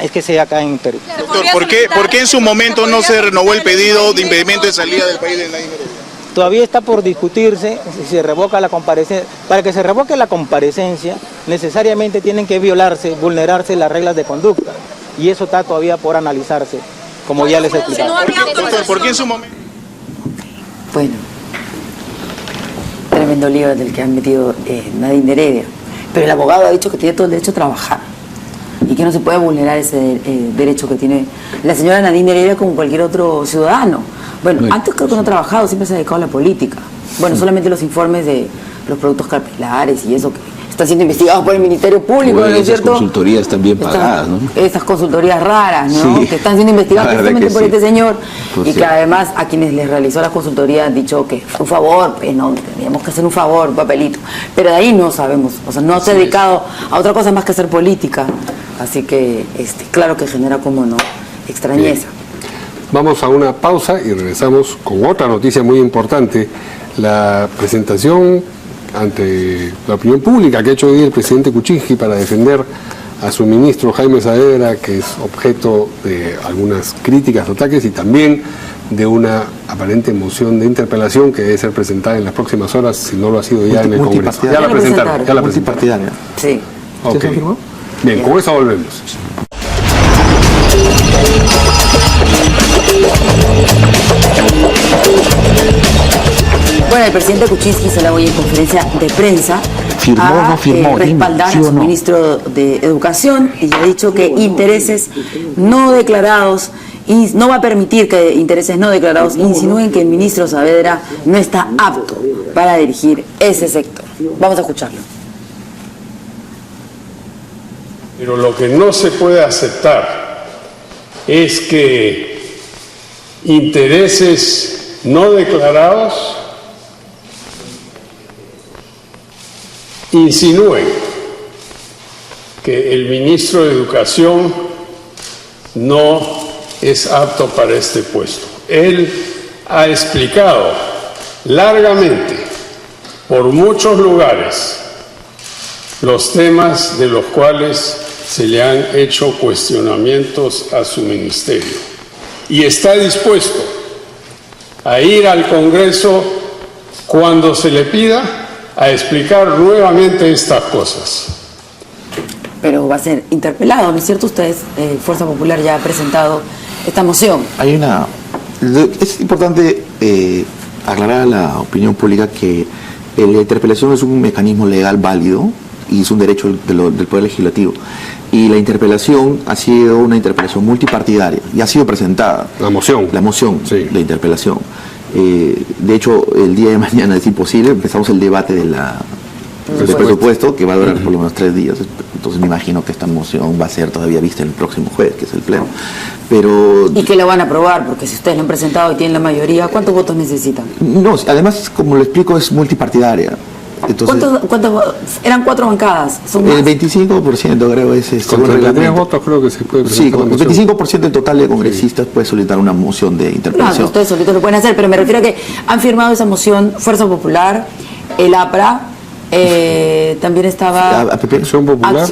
es que sea acá en Perú. Doctor, ¿por qué en su momento no se renovó el pedido de impedimento de salida del país de Nadine Heredia? Todavía está por discutirse si se revoca la comparecencia. Para que se revoque la comparecencia, necesariamente tienen que vulnerarse las reglas de conducta. Y eso está todavía por analizarse, como ya les he explicado. Doctor, ¿por qué en su momento? Bueno, tremendo lío del que han metido Nadine Heredia. Pero el abogado ha dicho que tiene todo el derecho a trabajar y que no se puede vulnerar ese derecho que tiene la señora Nadine Heredia como cualquier otro ciudadano. Bueno, antes creo que no ha trabajado, siempre se ha dedicado a la política. Bueno, solamente los informes de los productos capilares y eso que están siendo investigados por el Ministerio Público, Bueno, ¿no es esas cierto? consultorías están bien pagadas, ¿no? Esas consultorías raras, ¿no? Sí, Que están siendo investigadas la verdad precisamente que por sí. este señor, Por y que cierto. además a quienes les realizó la consultoría han dicho que fue un favor, pues no, teníamos que hacer un favor, un papelito. Pero de ahí no sabemos, o sea, no se ha dedicado a otra cosa más que hacer política Así que, claro que genera, como no, extrañeza. Vamos a una pausa y regresamos con otra noticia muy importante. La presentación ante la opinión pública que ha hecho hoy el presidente Kuczynski para defender a su ministro Jaime Saavedra, que es objeto de algunas críticas, ataques y también de una aparente moción de interpelación que debe ser presentada en las próximas horas, si no lo ha sido ya en el Congreso. Ya la presentaron. Multipartidaria. Sí. Ok. ¿Se confirmó? Bien, con eso volvemos. Bueno, el presidente Kuczynski se la hoy en conferencia de prensa ¿Firmó o no firmó? respaldar Dime, ¿sí a o su no? ministro de Educación y ha dicho que intereses no declarados y no va a permitir que intereses no declarados insinúen que el ministro Saavedra no está apto para dirigir ese sector. Vamos a escucharlo. Pero lo que no se puede aceptar es que intereses no declarados insinúen que el ministro de Educación no es apto para este puesto. Él ha explicado largamente por muchos lugares los temas de los cuales se le han hecho cuestionamientos a su ministerio y está dispuesto a ir al Congreso cuando se le pida a explicar nuevamente estas cosas. Pero va a ser interpelado, ¿no es cierto? Ustedes, Fuerza Popular, ya ha presentado esta moción. Es importante aclarar a la opinión pública que la interpelación es un mecanismo legal válido y es un derecho del Poder Legislativo. Y la interpelación ha sido una interpelación multipartidaria y ha sido presentada. La moción. Sí. La interpelación. De hecho, el día de mañana es imposible, empezamos el debate del presupuesto, que va a durar por lo menos 3 días. Entonces me imagino que esta moción va a ser todavía vista el próximo jueves, que es el pleno. Pero Y que la van a aprobar, porque si ustedes lo han presentado y tienen la mayoría, ¿cuántos votos necesitan? no, además, como lo explico, es multipartidaria. Entonces, ¿Cuántos? Eran 4 bancadas. ¿Son más? el 25% creo es Con según el 33 reglamento. votos creo que se puede Sí, presentar con la el moción. 25% del total de congresistas puede solicitar una moción de No, interpelación. ustedes solitos lo pueden hacer, pero me refiero a que han firmado esa moción Fuerza Popular, el APRA, también estaba APP. Acción Popular,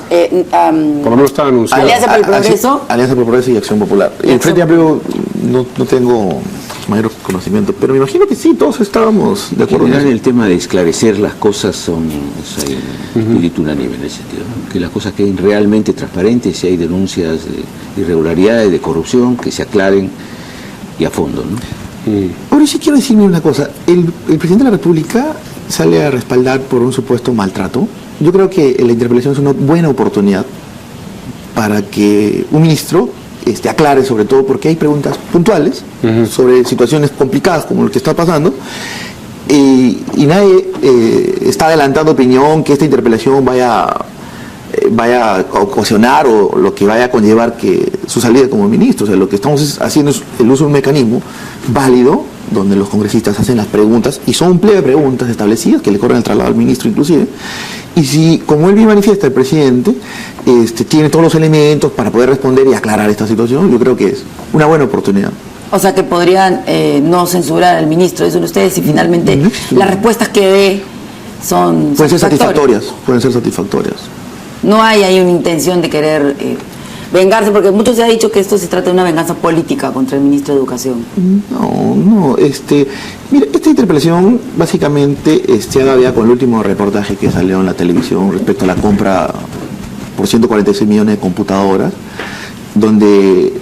por lo menos está anunciado. Alianza por el Progreso. Alianza por el Progreso y Acción Popular. El Frente Amplio no tengo mayor conocimiento, pero me imagino que sí, todos estábamos de acuerdo En en general, eso. el tema de esclarecer las cosas hay un espíritu unánime en ese sentido, ¿no? Que las cosas queden realmente transparentes, si hay denuncias de irregularidades, de corrupción, que se aclaren y a fondo, ¿no? Ahora sí quiero decirme una cosa, el presidente de la República sale a respaldar por un supuesto maltrato. Yo creo que la interpelación es una buena oportunidad para que un ministro aclare, sobre todo porque hay preguntas puntuales sobre situaciones complicadas como lo que está pasando, y nadie está adelantando opinión que esta interpelación vaya a ocasionar o lo que vaya a conllevar que su salida como ministro. O sea, lo que estamos haciendo es el uso de un mecanismo válido donde los congresistas hacen las preguntas y son un plebe de preguntas establecidas que le corren el traslado al ministro inclusive, y si, como él bien manifiesta el presidente, tiene todos los elementos para poder responder y aclarar esta situación, yo creo que es una buena oportunidad. O sea que podrían no censurar al ministro, dicen ustedes, si finalmente No, las respuestas que dé son Pueden ser satisfactorias. satisfactorias. No hay ahí una intención de querer vengarse, porque mucho se ha dicho que esto se trata de una venganza política contra el ministro de Educación. No, mira, esta interpelación básicamente haga vea con el último reportaje que salió en la televisión respecto a la compra por 146 millones de computadoras, donde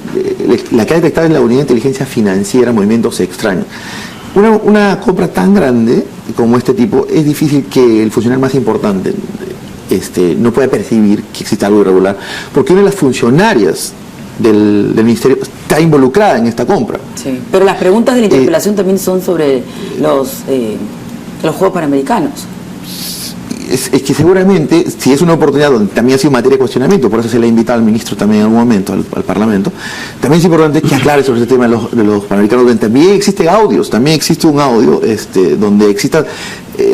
la que ha detectado es la unidad de inteligencia financiera movimientos extraños. Una compra tan grande como este tipo, es difícil que el funcionario más importante no pueda percibir que existe algo irregular, porque una de las funcionarias del ministerio está involucrada en esta compra. Sí. Pero las preguntas de la interpelación también son sobre los Juegos Panamericanos. es que seguramente, si es una oportunidad donde también ha sido materia de cuestionamiento, por eso se le ha invitado al ministro también en algún momento, al Parlamento, también es importante que aclare sobre este tema de los panamericanos, donde también existen audios, también existe un audio donde exista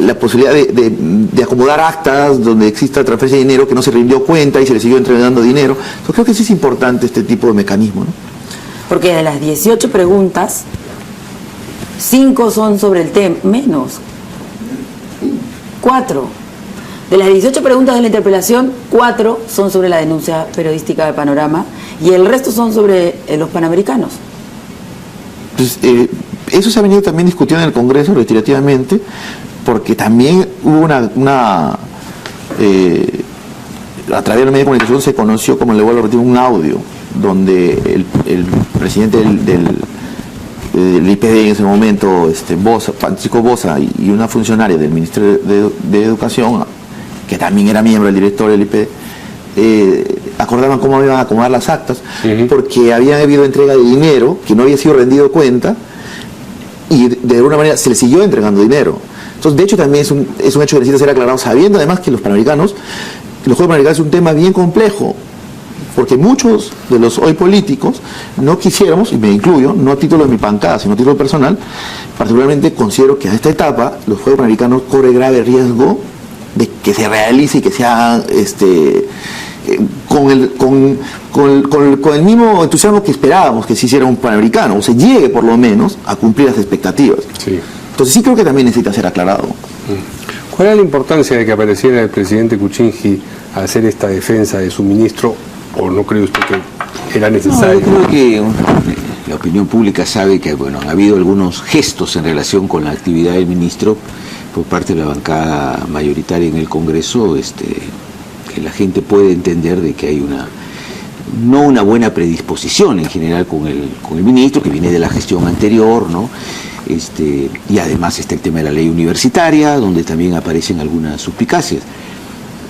la posibilidad de acomodar actas, donde exista transferencia de dinero que no se rindió cuenta y se le siguió entregando dinero. Yo creo que sí es importante este tipo de mecanismo, ¿no? Porque de las 18 preguntas, 5 son sobre el tema, menos 4. De las 18 preguntas de la interpelación, 4 son sobre la denuncia periodística de Panorama y el resto son sobre los panamericanos. Pues, eso se ha venido también discutiendo en el Congreso reiterativamente, porque también hubo a través de los medios de comunicación se conoció, como le vuelvo a repetir, un audio donde el presidente del IPD en ese momento, Francisco Boza, y una funcionaria del Ministerio de Educación, que también era miembro del director del IPD, acordaban cómo iban a acomodar las actas, porque había habido entrega de dinero que no había sido rendido cuenta y de alguna manera se le siguió entregando dinero. Entonces, de hecho, también es un hecho que necesita ser aclarado, sabiendo además que los Juegos Panamericanos es un tema bien complejo, porque muchos de los hoy políticos no quisiéramos, y me incluyo, no a título de mi bancada, sino a título personal, particularmente considero que a esta etapa los Juegos Panamericanos corre grave riesgo de que se realice y que se haga con el mismo entusiasmo que esperábamos que se hiciera un Panamericano, o se llegue por lo menos a cumplir las expectativas. Sí. Entonces sí creo que también necesita ser aclarado. ¿Cuál es la importancia de que apareciera el presidente Kuczynski a hacer esta defensa de su ministro, o no cree usted que era necesario? No, yo creo que la opinión pública sabe que han habido algunos gestos en relación con la actividad del ministro por parte de la bancada mayoritaria en el Congreso, que la gente puede entender de que hay no una buena predisposición en general con el ministro, que viene de la gestión anterior, ¿no? Y además está el tema de la ley universitaria, donde también aparecen algunas suspicacias.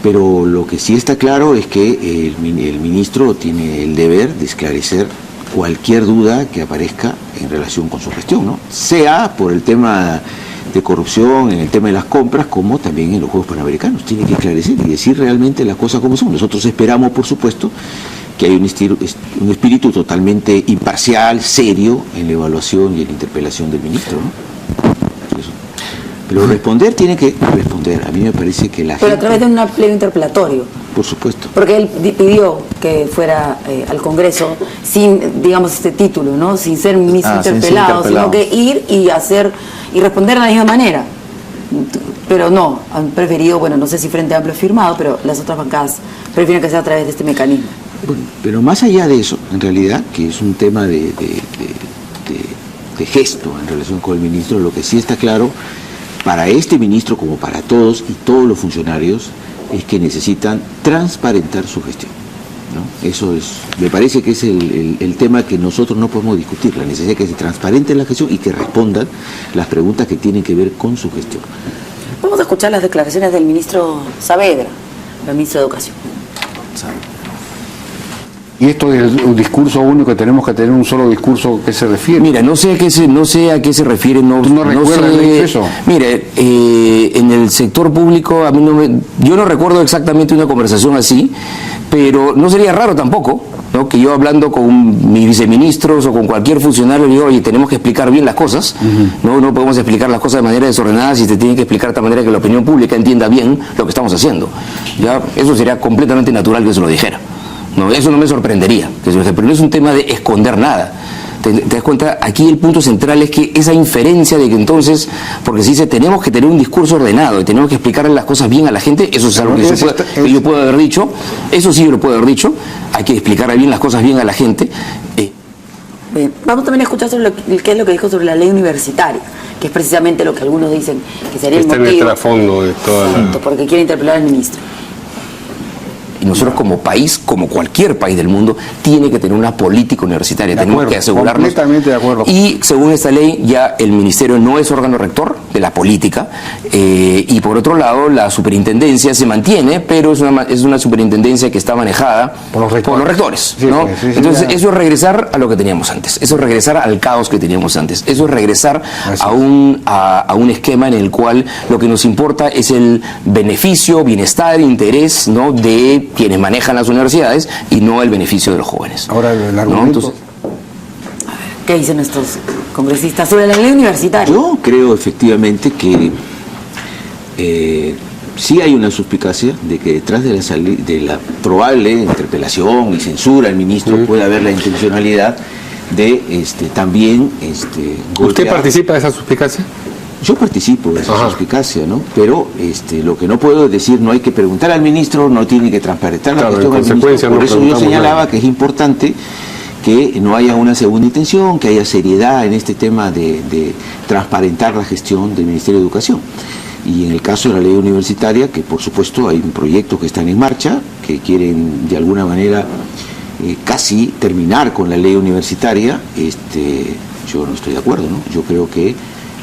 Pero lo que sí está claro es que el ministro tiene el deber de esclarecer cualquier duda que aparezca en relación con su gestión, ¿no? Sea por el tema de corrupción, en el tema de las compras, como también en los Juegos Panamericanos. Tiene que esclarecer y decir realmente las cosas como son. Nosotros esperamos, por supuesto, que hay un espíritu totalmente imparcial, serio, en la evaluación y en la interpelación del ministro, ¿no? Eso. Pero responder tiene que responder. A mí me parece que la gente... Pero a través de un pliego interpelatorio. Por supuesto. Porque él pidió que fuera al Congreso sin, digamos, este título, ¿no? Sin ser ministro interpelado, sino que ir y responder de la misma manera. Pero no, han preferido, bueno, no sé si Frente Amplio firmado, pero las otras bancadas prefieren que sea a través de este mecanismo. Bueno, pero más allá de eso, en realidad, que es un tema de gesto en relación con el ministro, lo que sí está claro para este ministro como para todos y todos los funcionarios es que necesitan transparentar su gestión, ¿no? Eso me parece que es el tema que nosotros no podemos discutir, la necesidad de que se transparente la gestión y que respondan las preguntas que tienen que ver con su gestión. Vamos a escuchar las declaraciones del ministro Saavedra, el ministro de Educación. Y esto es un discurso único, tenemos que tener un solo discurso. ¿Qué se refiere? Mira, no sé a qué se refiere. ¿No recuerdas eso? Mire, en el sector público yo no recuerdo exactamente una conversación así, pero no sería raro tampoco, ¿no? Que yo hablando con mis viceministros o con cualquier funcionario digo, oye, tenemos que explicar bien las cosas, no podemos explicar las cosas de manera desordenada, si se tiene que explicar de tal manera que la opinión pública entienda bien lo que estamos haciendo. Ya, eso sería completamente natural que se lo dijera. No, eso no me sorprendería, pero no es un tema de esconder nada. ¿Te das cuenta? Aquí el punto central es que esa inferencia de que entonces, porque se dice tenemos que tener un discurso ordenado y tenemos que explicarle las cosas bien a la gente, eso es algo que yo puedo haber dicho, eso sí yo lo puedo haber dicho, hay que explicarle bien las cosas bien a la gente. Bien, vamos también a escuchar sobre qué es lo que dijo sobre la ley universitaria, que es precisamente lo que algunos dicen que sería el motivo. Está en el trasfondo de toda porque quiere interpelar al ministro. Y nosotros como país, como cualquier país del mundo, tiene que tener una política universitaria. Tenemos que asegurarnos. Completamente de acuerdo. Y según esta ley, ya el ministerio no es órgano rector de la política. Y por otro lado, la superintendencia se mantiene, pero es una superintendencia que está manejada por los rectores. Sí, ¿no? sí, Entonces, ya. eso es regresar a lo que teníamos antes. Eso es regresar al caos que teníamos antes. Eso es regresar a un esquema en el cual lo que nos importa es el beneficio, bienestar, interés, ¿no?, de quienes manejan las universidades y no el beneficio de los jóvenes. Ahora, el ¿no? argumento... Entonces, ¿Qué dicen estos congresistas sobre la ley universitaria? Yo creo efectivamente que sí hay una suspicacia de que detrás de la probable interpelación y censura al ministro puede haber la intencionalidad de también ¿Usted golpear. participa de esa suspicacia? Yo participo de esa suspicacia, ¿no? Pero lo que no puedo es decir, no hay que preguntar al ministro, no tiene que transparentar la cuestión al ministro. Por eso yo señalaba que es importante que no haya una segunda intención, que haya seriedad en este tema de transparentar la gestión del Ministerio de Educación. Y en el caso de la ley universitaria, que por supuesto hay proyectos que están en marcha, que quieren de alguna manera casi terminar con la ley universitaria, yo no estoy de acuerdo, ¿no? Yo creo que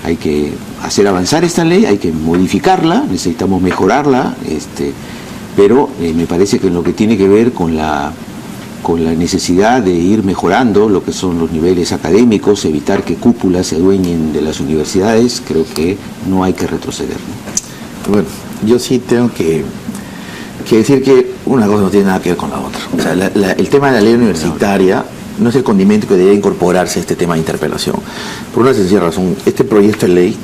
hay que hacer avanzar esta ley, hay que modificarla, necesitamos mejorarla, pero me parece que en lo que tiene que ver con la necesidad de ir mejorando lo que son los niveles académicos, evitar que cúpulas se adueñen de las universidades, creo que no hay que retroceder, ¿no? Bueno, yo sí tengo que decir que una cosa no tiene nada que ver con la otra. O sea, el tema de la ley universitaria no es el condimento que debe incorporarse a este tema de interpelación. Por una sencilla razón, este proyecto de ley,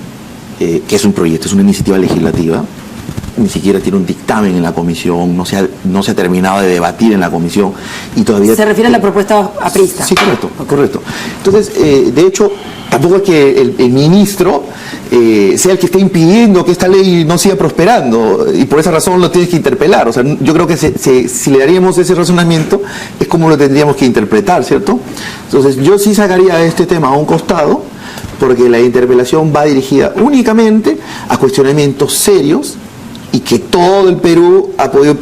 que es un proyecto, es una iniciativa legislativa, ni siquiera tiene un dictamen en la comisión, no se ha terminado de debatir en la comisión y todavía... ¿Se refiere a la propuesta aprista? Sí, correcto. Entonces, de hecho, tampoco es que el ministro sea el que esté impidiendo que esta ley no siga prosperando y por esa razón lo tienes que interpelar. O sea, yo creo que si le daríamos ese razonamiento es como lo tendríamos que interpretar, ¿cierto? Entonces, yo sí sacaría este tema a un costado porque la interpelación va dirigida únicamente a cuestionamientos serios y que todo el Perú ha podido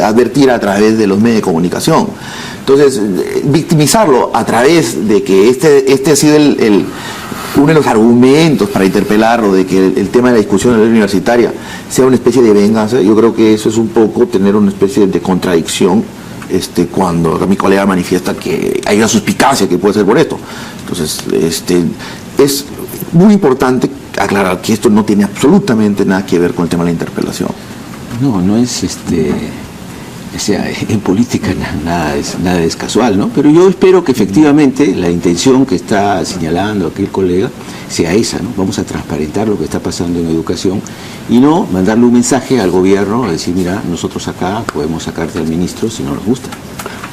advertir a través de los medios de comunicación. Entonces, victimizarlo a través de que este ha sido uno de los argumentos para interpelarlo, de que el tema de la discusión de la ley universitaria sea una especie de venganza, yo creo que eso es un poco tener una especie de contradicción cuando mi colega manifiesta que hay una suspicacia que puede ser por esto. Entonces, es muy importante aclarar que esto no tiene absolutamente nada que ver con el tema de la interpelación. No es o sea, en política nada es casual, ¿no? Pero yo espero que efectivamente la intención que está señalando aquel colega sea esa, ¿no? Vamos a transparentar lo que está pasando en educación y no mandarle un mensaje al gobierno a decir, mira, nosotros acá podemos sacarte al ministro si no nos gusta.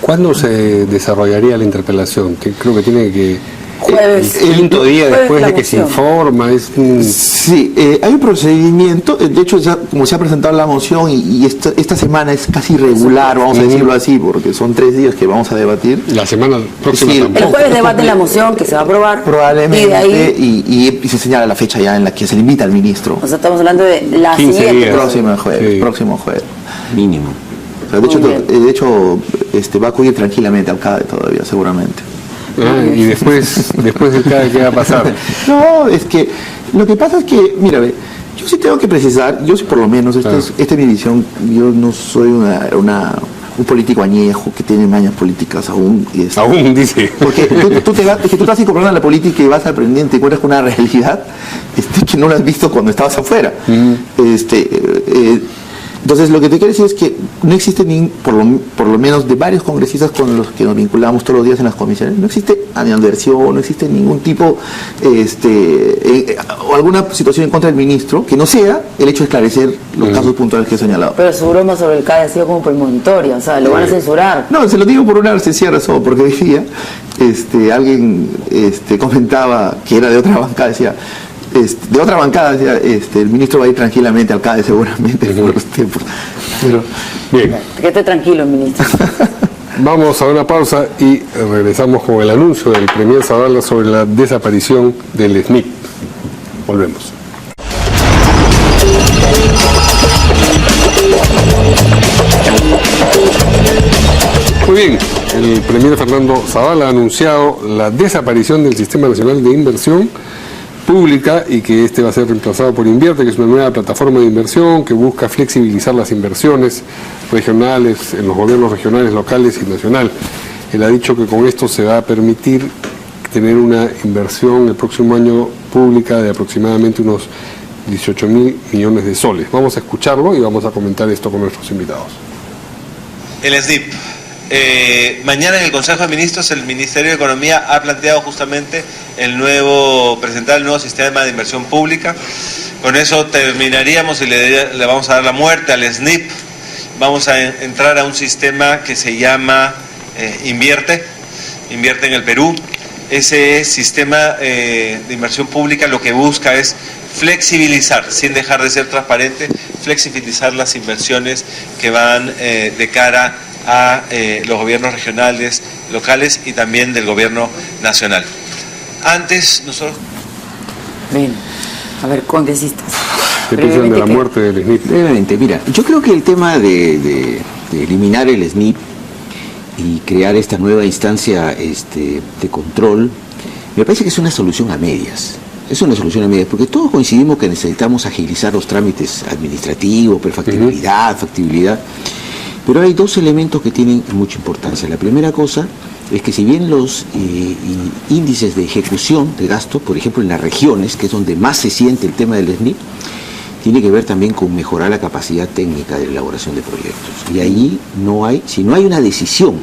¿Cuándo se desarrollaría la interpelación? Que creo que tiene que... Jueves. El quinto día Jueves después la de que se moción. informa. Sí, hay un procedimiento, de hecho ya como se ha presentado la moción y esta semana es casi irregular, vamos a decirlo así, porque son 3 días que vamos a debatir. La semana próxima Sí, tampoco. El jueves debate la moción que se va a aprobar. Probablemente, Y de ahí, y se señala la fecha ya en la que se le invita al ministro. o sea, estamos hablando de la 15 siguiente. días. Próximo jueves. Mínimo. O sea, de hecho va a acudir tranquilamente al CADE todavía, seguramente. Y después del CADE, ¿qué va a pasar? No, es que lo que pasa es que, mira, yo sí tengo que precisar, yo sí por lo menos, esta es mi visión, yo no soy un político añejo que tiene mañas políticas aún. Aún, dice. Porque tú te vas incorporando a la política y vas aprendiendo, te encuentras con una realidad que no la has visto cuando estabas afuera. Entonces, lo que te quiero decir es que no existe, por lo menos de varios congresistas con los que nos vinculamos todos los días en las comisiones, no existe animadversión, no existe ningún tipo o alguna situación en contra del ministro que no sea el hecho de esclarecer los casos puntuales que he señalado. Pero su broma sobre el CADE ha sido como premonitoria, o sea, lo van a censurar. No, se lo digo por una sencilla razón, porque hoy día alguien comentaba que era de otra bancada, decía, el ministro va a ir tranquilamente al CADE seguramente por los tiempos. Pero, bien. Que esté tranquilo, ministro. Vamos a una pausa y regresamos con el anuncio del Premier Zavala sobre la desaparición del SNIC. Volvemos. bien, el premier Fernando Zavala ha anunciado la desaparición del Sistema Nacional de Inversión Pública y que este va a ser reemplazado por Invierte, que es una nueva plataforma de inversión que busca flexibilizar las inversiones regionales en los gobiernos regionales, locales y nacional. Él ha dicho que con esto se va a permitir tener una inversión el próximo año pública de aproximadamente unos 18.000 millones de soles. Vamos a escucharlo y vamos a comentar esto con nuestros invitados. El SNIP. Mañana en el Consejo de Ministros el Ministerio de Economía ha planteado justamente presentar el nuevo sistema de inversión pública. Con eso terminaríamos y le vamos a dar la muerte al SNIP. Vamos a entrar a un sistema que se llama Invierte en el Perú. Ese sistema de inversión pública lo que busca es flexibilizar, sin dejar de ser transparente, flexibilizar las inversiones que van de cara a los gobiernos regionales, locales y también del gobierno nacional. Antes nosotros... Bien, a ver, congresistas. ¿Qué piensan de la muerte del SNIP? Brevemente, mira, yo creo que el tema de eliminar el SNIP y crear esta nueva instancia de control, me parece que es una solución a medias. Es una solución a medias, porque todos coincidimos que necesitamos agilizar los trámites administrativos, perfectibilidad, factibilidad, pero hay dos elementos que tienen mucha importancia. La primera cosa es que si bien los índices de ejecución de gasto, por ejemplo en las regiones, que es donde más se siente el tema del SNIP, tiene que ver también con mejorar la capacidad técnica de elaboración de proyectos. Y ahí si no hay una decisión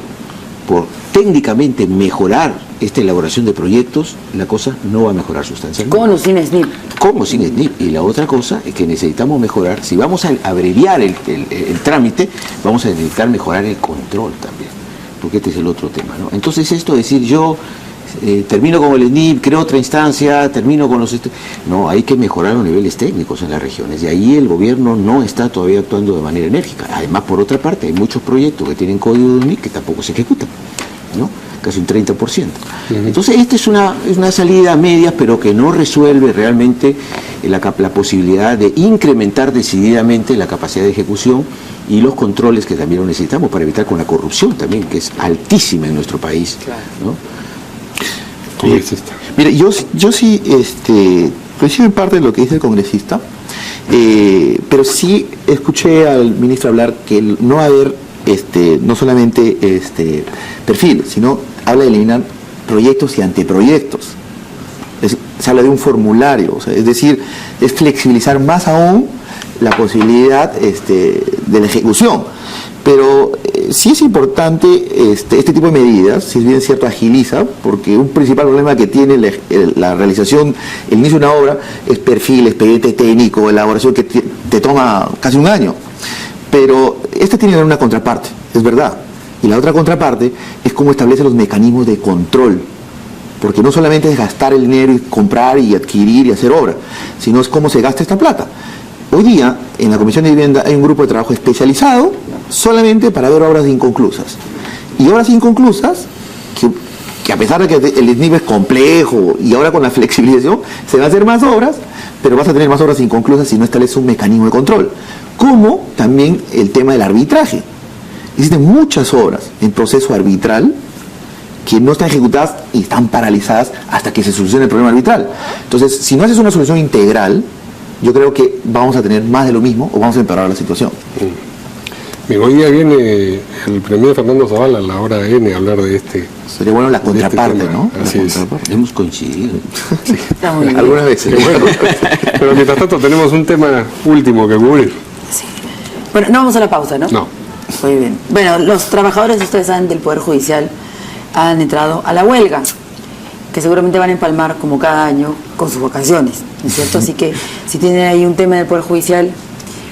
por técnicamente mejorar esta elaboración de proyectos, la cosa no va a mejorar sustancialmente. ¿Cómo sin SNIP? ¿Cómo sin SNIP? Y la otra cosa es que necesitamos mejorar, si vamos a abreviar el trámite, vamos a necesitar mejorar el control también, porque este es el otro tema, ¿no? Entonces esto decir yo termino con el SNIP, creo otra instancia, termino con los... No, hay que mejorar los niveles técnicos en las regiones, y ahí el gobierno no está todavía actuando de manera enérgica. Además, por otra parte, hay muchos proyectos que tienen código de SNIP que tampoco se ejecutan, ¿no? Casi un 30%. Entonces, esta es una salida a medias, pero que no resuelve realmente la posibilidad de incrementar decididamente la capacidad de ejecución y los controles que también lo necesitamos para evitar con la corrupción también, que es altísima en nuestro país, ¿no? Mira, yo sí coincido en parte de lo que dice el congresista, pero sí escuché al ministro hablar que no va a haber no solamente perfil, sino habla de eliminar proyectos y anteproyectos. Se habla de un formulario, o sea, es decir, es flexibilizar más aún la posibilidad de la ejecución. Pero sí es importante este tipo de medidas, si es bien cierto agiliza, porque un principal problema que tiene la realización, el inicio de una obra, es perfil, expediente técnico, elaboración que te toma casi un año. Pero tiene una contraparte, es verdad. Y la otra contraparte es cómo establece los mecanismos de control. Porque no solamente es gastar el dinero y comprar y adquirir y hacer obra, sino es cómo se gasta esta plata. Hoy día, en la Comisión de Vivienda hay un grupo de trabajo especializado solamente para ver obras inconclusas. Y obras inconclusas, que a pesar de que el SNIP es complejo y ahora con la flexibilización se va a hacer más obras, pero vas a tener más obras inconclusas si no estableces un mecanismo de control. Como también el tema del arbitraje. Existen muchas obras en proceso arbitral que no están ejecutadas y están paralizadas hasta que se solucione el problema arbitral. Entonces, si no haces una solución integral, yo creo que vamos a tener más de lo mismo o vamos a empeorar la situación. Bien, hoy día viene el premier Fernando Zavala a la hora N a hablar de Sería bueno la contraparte, ¿no? Así es. Hemos coincidido. Sí. Algunas veces. Bueno, pero mientras tanto tenemos un tema último que cubrir. Sí. Bueno, no vamos a la pausa, ¿no? No. Muy bien. Bueno, los trabajadores, ustedes saben, del Poder Judicial han entrado a la huelga, que seguramente van a empalmar como cada año con sus vacaciones, ¿no es cierto? Así que si tienen ahí un tema del Poder Judicial,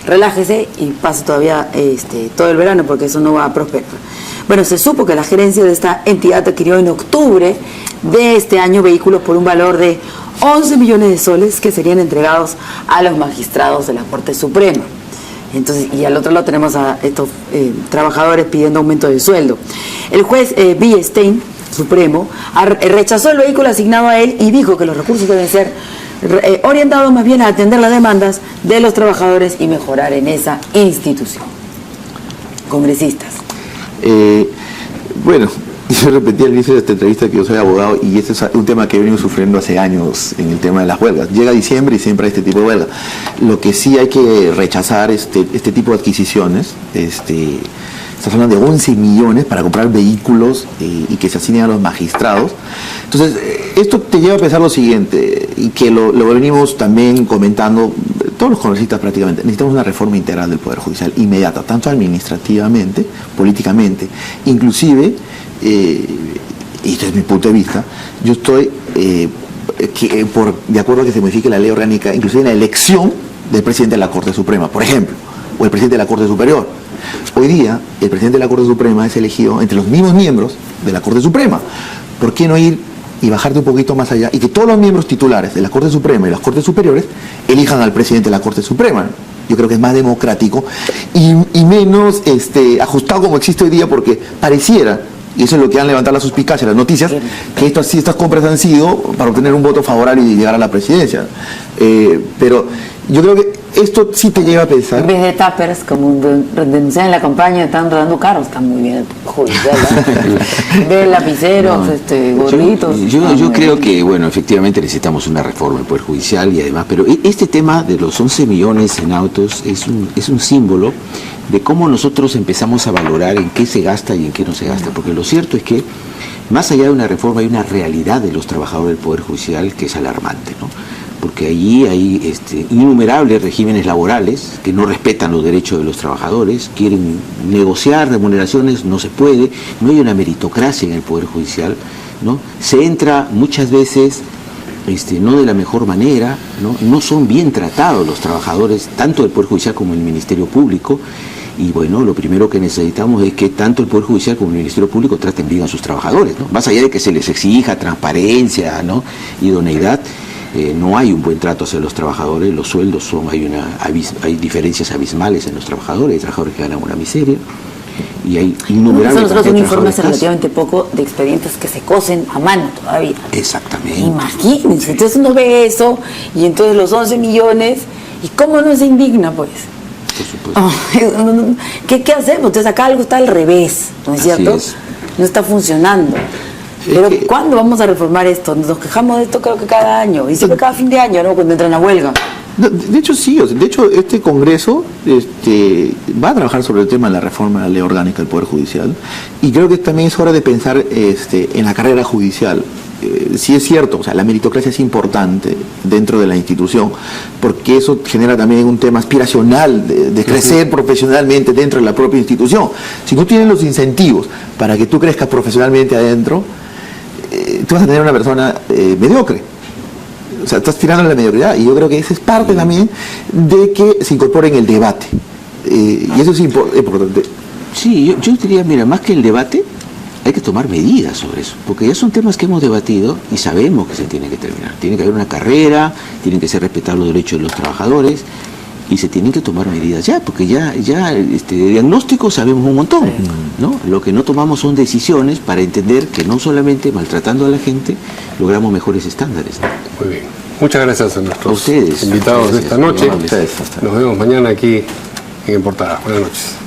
relájese y pase todavía todo el verano, porque eso no va a prosperar. Bueno, se supo que la gerencia de esta entidad adquirió en octubre de este año vehículos por un valor de 11 millones de soles que serían entregados a los magistrados de la Corte Suprema. Entonces, y al otro lado tenemos a estos trabajadores pidiendo aumento de sueldo. El juez Villestein, Supremo, rechazó el vehículo asignado a él y dijo que los recursos deben ser orientados más bien a atender las demandas de los trabajadores y mejorar en esa institución. Congresistas. Bueno, yo repetí al inicio de esta entrevista que yo soy abogado y este es un tema que he venido sufriendo hace años en el tema de las huelgas. Llega diciembre y siempre hay este tipo de huelga. Lo que sí hay que rechazar este tipo de adquisiciones. Estás hablando de 11 millones para comprar vehículos y que se asignen a los magistrados. Entonces, esto te lleva a pensar lo siguiente, y que lo venimos también comentando todos los congresistas prácticamente. Necesitamos una reforma integral del Poder Judicial inmediata, tanto administrativamente, políticamente, inclusive, y este es mi punto de vista, yo estoy de acuerdo a que se modifique la ley orgánica, inclusive en la elección del presidente de la Corte Suprema, por ejemplo, o el presidente de la Corte Superior. Hoy día, el presidente de la Corte Suprema es elegido entre los mismos miembros de la Corte Suprema. ¿Por qué no ir y bajarte un poquito más allá y que todos los miembros titulares de la Corte Suprema y las Cortes Superiores elijan al presidente de la Corte Suprema? Yo creo que es más democrático y menos ajustado como existe hoy día, porque pareciera, y eso es lo que han levantado la suspicacia, las noticias, que estas compras han sido para obtener un voto favorable y llegar a la presidencia. Pero yo creo que esto sí te lleva a pensar. En vez de tuppers, como denuncian en la campaña, están rodando carros, está muy bien judicial. En vez de lapiceros, gorritos. Yo creo que, bueno, efectivamente necesitamos una reforma del Poder Judicial y además, pero este tema de los 11 millones en autos es un símbolo de cómo nosotros empezamos a valorar en qué se gasta y en qué no se gasta, porque lo cierto es que más allá de una reforma hay una realidad de los trabajadores del Poder Judicial que es alarmante, ¿no? Porque allí hay innumerables regímenes laborales que no respetan los derechos de los trabajadores, quieren negociar remuneraciones, no se puede, no hay una meritocracia en el Poder Judicial, ¿no? Se entra muchas veces no de la mejor manera, no son bien tratados los trabajadores, tanto del Poder Judicial como el Ministerio Público, y bueno, lo primero que necesitamos es que tanto el Poder Judicial como el Ministerio Público traten bien a sus trabajadores, ¿no? Más allá de que se les exija transparencia, ¿no?, idoneidad, no hay un buen trato hacia los trabajadores, los sueldos hay diferencias abismales en los trabajadores, hay trabajadores que ganan una miseria, y hay innumerables. Nosotros un informe hace relativamente poco de expedientes que se cosen a mano todavía. Exactamente. Imagínense, entonces uno ve eso, y entonces los 11 millones, ¿y cómo no se indigna, pues? Por supuesto. ¿Qué hacemos? Entonces acá algo está al revés, ¿no es cierto? No está funcionando. Pero ¿cuándo vamos a reformar esto? Nos quejamos de esto creo que cada año, y siempre cada fin de año, ¿no?, cuando entran a huelga. De hecho sí, de hecho este Congreso va a trabajar sobre el tema de la reforma de la ley orgánica del Poder Judicial, y creo que también es hora de pensar en la carrera judicial. Sí es cierto, o sea, la meritocracia es importante dentro de la institución, porque eso genera también un tema aspiracional de crecer profesionalmente dentro de la propia institución. Si no tienes los incentivos para que tú crezcas profesionalmente adentro, tú vas a tener una persona mediocre. O sea, estás tirando la mediocridad, y yo creo que esa es parte también de que se incorpore en el debate. Y eso es importante. Sí, yo diría, mira, más que el debate, hay que tomar medidas sobre eso, porque ya son temas que hemos debatido y sabemos que se tienen que terminar. Tiene que haber una carrera, tienen que ser respetados los derechos de los trabajadores, y se tienen que tomar medidas ya, porque ya de diagnóstico sabemos un montón, ¿no? Lo que no tomamos son decisiones para entender que no solamente maltratando a la gente logramos mejores estándares, ¿no? Muy bien. Muchas gracias a nuestros ustedes, invitados de esta noche. Ustedes. Nos vemos mañana aquí en Portada. Buenas noches.